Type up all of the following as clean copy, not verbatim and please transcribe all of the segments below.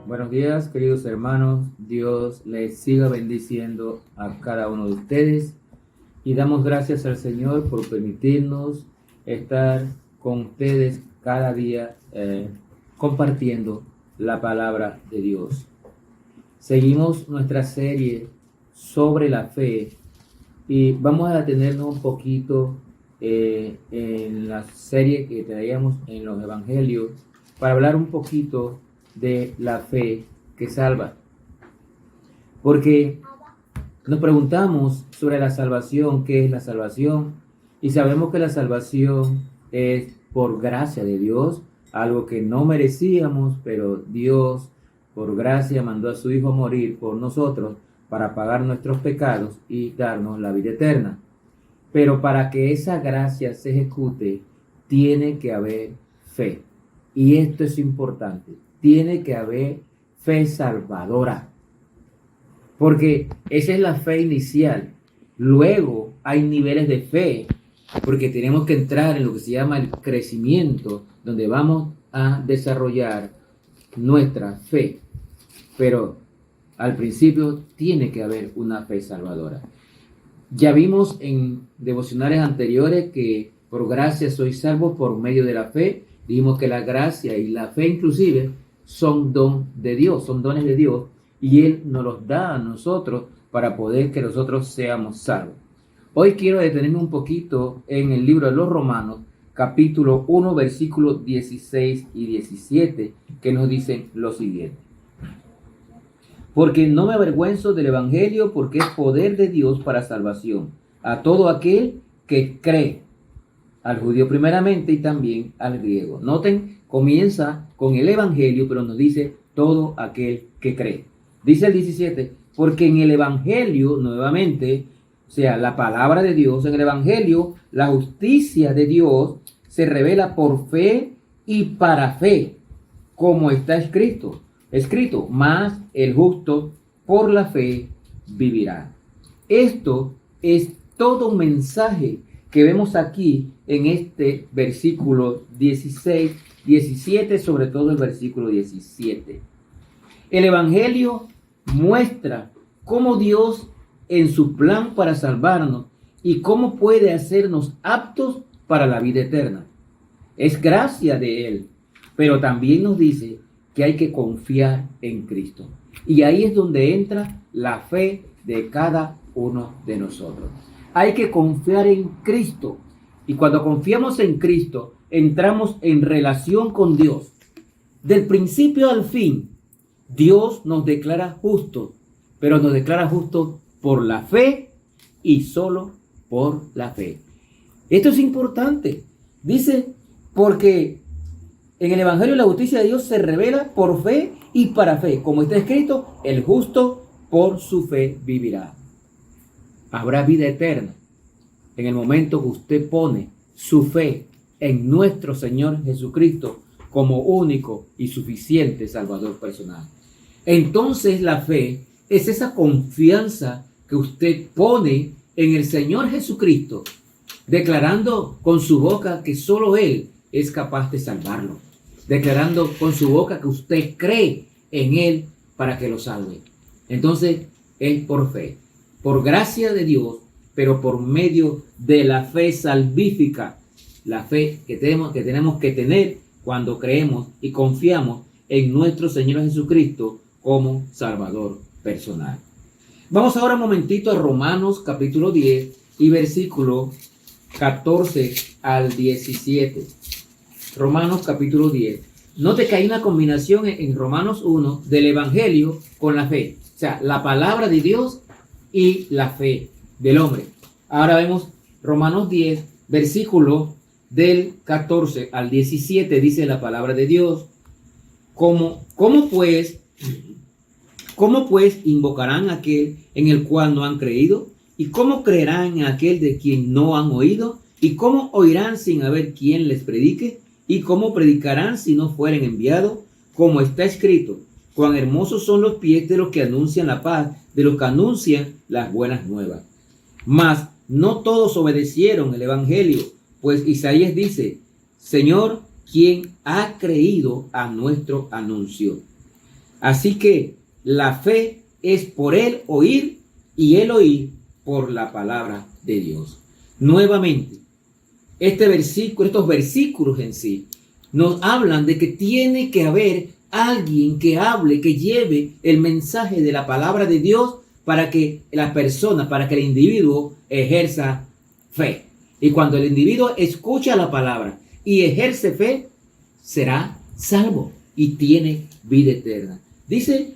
Buenos días, queridos hermanos. Dios les siga bendiciendo a cada uno de ustedes y damos gracias al Señor por permitirnos estar con ustedes cada día compartiendo la palabra de Dios. Seguimos nuestra serie sobre la fe y vamos a detenernos un poquito en la serie que traíamos en los evangelios para hablar un poquito de la fe que salva. Porque nos preguntamos sobre la salvación, ¿qué es la salvación? Y sabemos que la salvación es por gracia de Dios, algo que no merecíamos, pero Dios por gracia mandó a su Hijo a morir por nosotros para pagar nuestros pecados y darnos la vida eterna. Pero para que esa gracia se ejecute, tiene que haber fe. Y esto es importante. Tiene que haber fe salvadora. Porque esa es la fe inicial. Luego hay niveles de fe. Porque tenemos que entrar en lo que se llama el crecimiento, donde vamos a desarrollar nuestra fe. Pero al principio tiene que haber una fe salvadora. Ya vimos en devocionales anteriores que por gracia sois salvos por medio de la fe. Dijimos que la gracia y la fe inclusive son don de Dios, son dones de Dios, y Él nos los da a nosotros para poder que nosotros seamos salvos. Hoy quiero detenerme un poquito en el libro de los Romanos, capítulo 1, versículos 16 y 17, que nos dicen lo siguiente. Porque no me avergüenzo del evangelio, porque es poder de Dios para salvación a todo aquel que cree, al judío primeramente y también al griego. Noten, comienza con el evangelio, pero nos dice todo aquel que cree. Dice el 17, porque en el evangelio, nuevamente, o sea, la palabra de Dios, en el evangelio, la justicia de Dios se revela por fe y para fe, como está escrito, mas el justo por la fe vivirá. Esto es todo un mensaje que vemos aquí en este versículo 16, 17, sobre todo el versículo 17. El evangelio muestra cómo Dios en su plan para salvarnos y cómo puede hacernos aptos para la vida eterna. Es gracia de Él, pero también nos dice que hay que confiar en Cristo. Y ahí es donde entra la fe de cada uno de nosotros. Hay que confiar en Cristo. Y cuando confiamos en Cristo, entramos en relación con Dios. Del principio al fin, Dios nos declara justos, pero nos declara justos por la fe y solo por la fe. Esto es importante. Dice, porque en el evangelio la justicia de Dios se revela por fe y para fe. Como está escrito, el justo por su fe vivirá. Habrá vida eterna en el momento que usted pone su fe en nuestro Señor Jesucristo como único y suficiente Salvador personal. Entonces la fe es esa confianza que usted pone en el Señor Jesucristo, declarando con su boca que solo Él es capaz de salvarlo, declarando con su boca que usted cree en Él para que lo salve. Entonces es por fe, por gracia de Dios, pero por medio de la fe salvífica, la fe que tenemos que tener cuando creemos y confiamos en nuestro Señor Jesucristo como Salvador personal. Vamos ahora un momentito a Romanos capítulo 10 y versículo 14 al 17. Romanos capítulo 10. Note que hay una combinación en Romanos 1 del evangelio con la fe. O sea, la palabra de Dios y la fe del hombre. Ahora vemos Romanos 10, versículo del 14 al 17, dice la palabra de Dios. ¿Cómo pues invocarán a aquel en el cual no han creído? ¿Y cómo creerán en aquel de quien no han oído? ¿Y cómo oirán sin haber quien les predique? ¿Y cómo predicarán si no fueren enviados? Como está escrito, cuán hermosos son los pies de los que anuncian la paz, de los que anuncian las buenas nuevas. Mas no todos obedecieron el evangelio, pues Isaías dice, Señor, ¿quién ha creído a nuestro anuncio? Así que la fe es por el oír y el oír por la palabra de Dios. Nuevamente, estos versículos en sí nos hablan de que tiene que haber alguien que hable, que lleve el mensaje de la palabra de Dios para que la persona, para que el individuo ejerza fe. Y cuando el individuo escucha la palabra y ejerce fe, será salvo y tiene vida eterna. Dice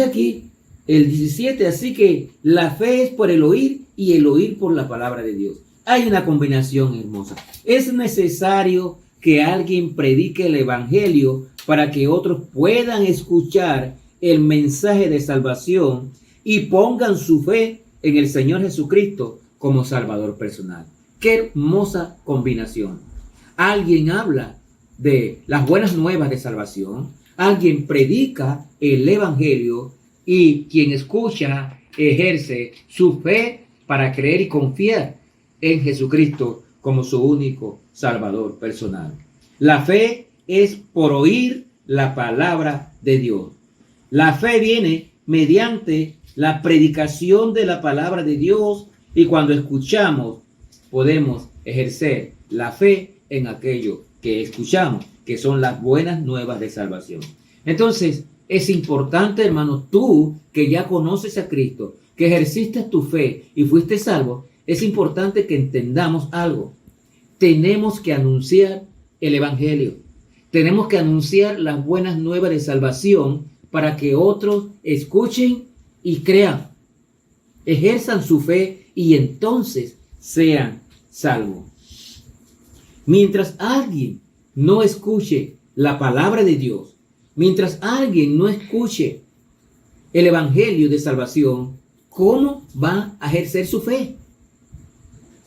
aquí el 17, así que la fe es por el oír y el oír por la palabra de Dios. Hay una combinación hermosa. Es necesario que alguien predique el evangelio para que otros puedan escuchar el mensaje de salvación y pongan su fe en el Señor Jesucristo como Salvador personal. ¡Qué hermosa combinación! Alguien habla de las buenas nuevas de salvación, alguien predica el evangelio y quien escucha ejerce su fe para creer y confiar en Jesucristo como su único Salvador personal. La fe es por oír la palabra de Dios. La fe viene mediante la predicación de la palabra de Dios y cuando escuchamos podemos ejercer la fe en aquello que escuchamos, que son las buenas nuevas de salvación. Entonces, es importante, hermano, tú que ya conoces a Cristo, que ejerciste tu fe y fuiste salvo, es importante que entendamos algo. Tenemos que anunciar el evangelio. Tenemos que anunciar las buenas nuevas de salvación para que otros escuchen y crean, ejerzan su fe y entonces sean salvos. Mientras alguien no escuche la palabra de Dios, mientras alguien no escuche el evangelio de salvación, ¿cómo va a ejercer su fe?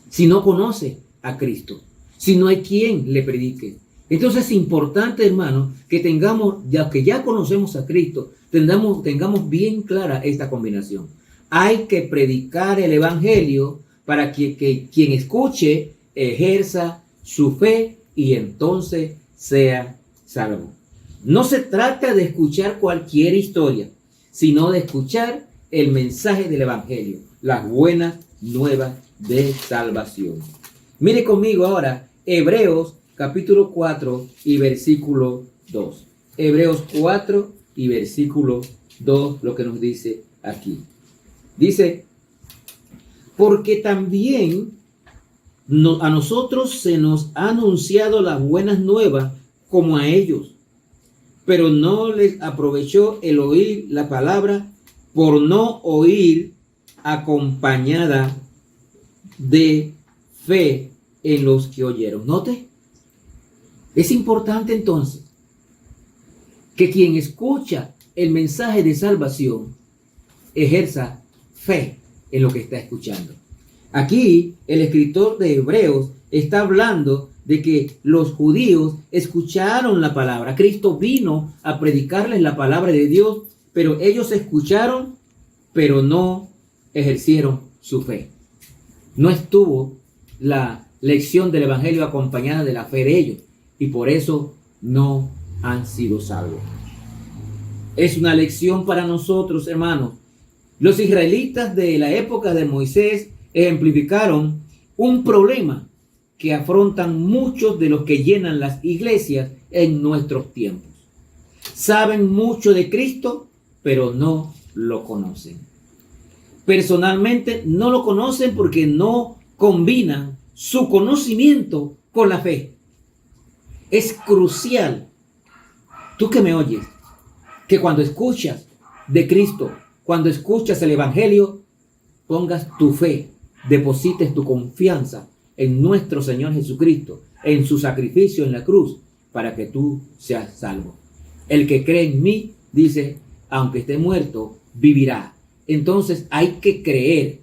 Si no conoce a Cristo, si no hay quien le predique. Entonces es importante, hermano, que tengamos, ya que ya conocemos a Cristo, tengamos bien clara esta combinación. Hay que predicar el evangelio para que quien escuche ejerza su fe y entonces sea salvo. No se trata de escuchar cualquier historia, sino de escuchar el mensaje del evangelio, las buenas nuevas de salvación. Mire conmigo ahora Hebreos capítulo 4 y versículo 2. Hebreos 4 y versículo 2, lo que nos dice aquí. Dice, porque también a nosotros se nos ha anunciado las buenas nuevas como a ellos, pero no les aprovechó el oír la palabra por no oír acompañada de fe en los que oyeron. Note, es importante entonces que quien escucha el mensaje de salvación ejerza fe en lo que está escuchando. Aquí el escritor de Hebreos está hablando de que los judíos escucharon la palabra. Cristo vino a predicarles la palabra de Dios, pero ellos escucharon, pero no ejercieron su fe. No estuvo la lección del evangelio acompañada de la fe de ellos y por eso no han sido salvos. Es una lección para nosotros, hermanos. Los israelitas de la época de Moisés ejemplificaron un problema que afrontan muchos de los que llenan las iglesias en nuestros tiempos. Saben mucho de Cristo, pero no lo conocen. Personalmente no lo conocen porque no combinan su conocimiento con la fe. Es crucial, tú que me oyes, que cuando escuchas de Cristo, cuando escuchas el evangelio, pongas tu fe, deposites tu confianza en nuestro Señor Jesucristo, en su sacrificio en la cruz, para que tú seas salvo. El que cree en mí, dice, aunque esté muerto, vivirá. Entonces hay que creer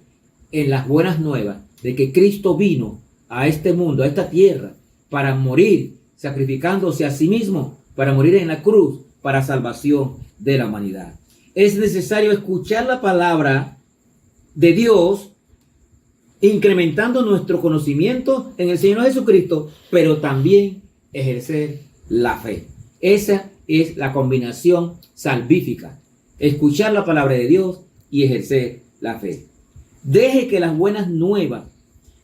en las buenas nuevas de que Cristo vino a este mundo, a esta tierra, para morir, sacrificándose a sí mismo, para morir en la cruz, para salvación de la humanidad. Es necesario escuchar la palabra de Dios, incrementando nuestro conocimiento en el Señor Jesucristo, pero también ejercer la fe. Esa es la combinación salvífica. Escuchar la palabra de Dios y ejercer la fe. Deje que las buenas nuevas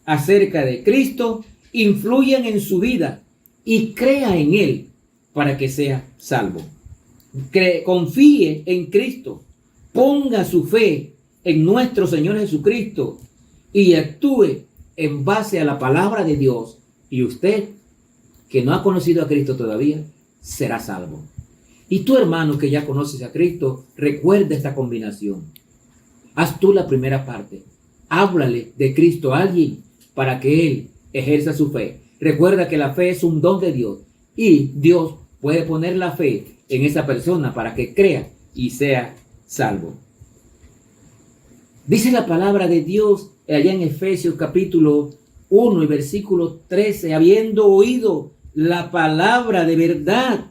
acerca de Cristo influyan en su vida y crea en Él para que sea salvo. Confíe en Cristo, ponga su fe en nuestro Señor Jesucristo y actúe en base a la palabra de Dios, y usted, que no ha conocido a Cristo todavía, será salvo. Y tu hermano que ya conoces a Cristo, recuerda esta combinación. Haz tú la primera parte. Háblale de Cristo a alguien para que él ejerza su fe. Recuerda que la fe es un don de Dios y Dios puede poner la fe en esa persona para que crea y sea salvo. Dice la palabra de Dios allá en Efesios capítulo 1 y versículo 13, habiendo oído la palabra de verdad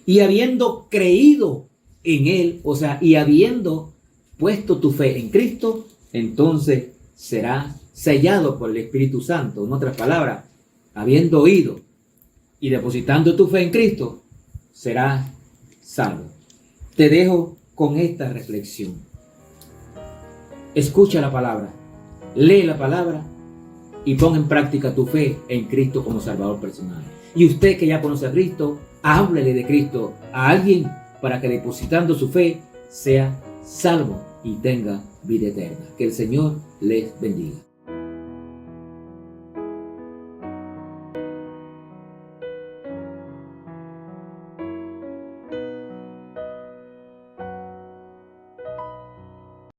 y habiendo creído en Él, o sea, y habiendo puesto tu fe en Cristo, entonces será sellado por el Espíritu Santo. En otras palabras, habiendo oído y depositando tu fe en Cristo, serás salvo. Te dejo con esta reflexión. Escucha la palabra, lee la palabra y pon en práctica tu fe en Cristo como Salvador personal. Y usted que ya conoce a Cristo, háblele de Cristo a alguien para que depositando su fe sea salvo y tenga vida eterna. Que el Señor les bendiga.